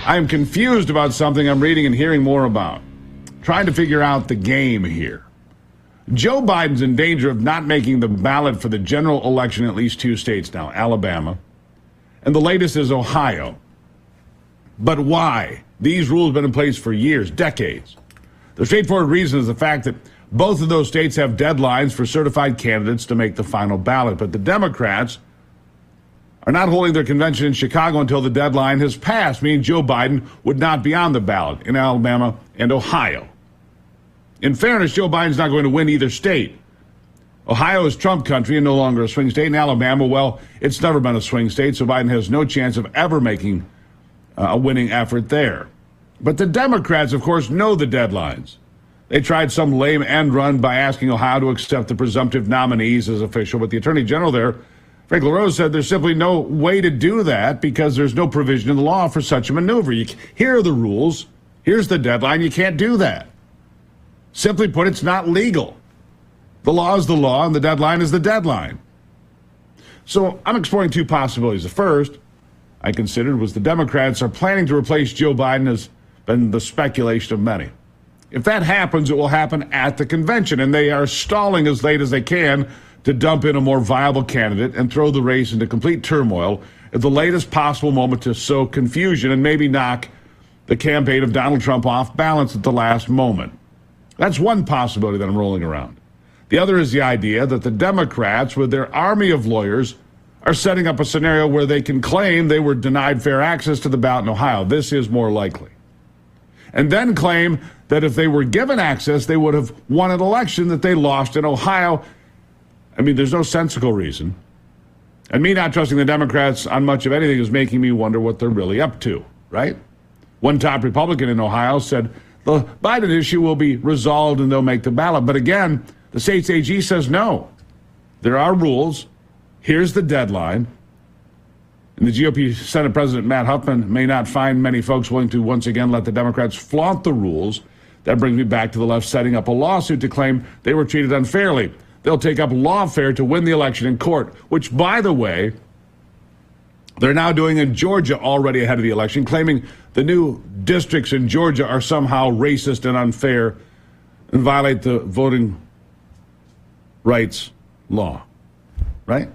I am confused about something I'm reading and hearing more about. Trying to figure out the game here. Joe Biden's in danger of not making the ballot for the general election in at least 2 states now, Alabama, and the latest is Ohio. But why? These rules have been in place for years, decades. The straightforward reason is the fact that both of those states have deadlines for certified candidates to make the final ballot, but the Democrats are not holding their convention in Chicago until the deadline has passed, meaning Joe Biden would not be on the ballot in Alabama and Ohio. In fairness, Joe Biden's not going to win either state. Ohio is Trump country and no longer a swing state. And Alabama, well, it's never been a swing state, so Biden has no chance of ever making a winning effort there. But the Democrats, of course, know the deadlines. They tried some lame end run by asking Ohio to accept the presumptive nominees as official, but the attorney general there, Frank LaRose, said there's simply no way to do that because there's no provision in the law for such a maneuver. Here are the rules. Here's the deadline. You can't do that. Simply put, it's not legal. The law is the law, and the deadline is the deadline. So I'm exploring 2 possibilities. The first I considered was the Democrats are planning to replace Joe Biden, has been the speculation of many. If that happens, it will happen at the convention, and they are stalling as late as they can to dump in a more viable candidate and throw the race into complete turmoil at the latest possible moment to sow confusion and maybe knock the campaign of Donald Trump off balance at the last moment. That's one possibility that I'm rolling around. The other is the idea that the Democrats, with their army of lawyers, are setting up a scenario where they can claim they were denied fair access to the ballot in Ohio. This is more likely. And then claim that if they were given access, they would have won an election that they lost in Ohio. I mean, there's no sensical reason. And me not trusting the Democrats on much of anything is making me wonder what they're really up to, right? One top Republican in Ohio said the Biden issue will be resolved and they'll make the ballot. But again, the state's AG says no. There are rules. Here's the deadline. And the GOP Senate President Matt Huffman may not find many folks willing to once again let the Democrats flaunt the rules. That brings me back to the left setting up a lawsuit to claim they were treated unfairly. They'll take up lawfare to win the election in court, which, by the way, they're now doing in Georgia already ahead of the election, claiming the new districts in Georgia are somehow racist and unfair and violate the voting rights law, right?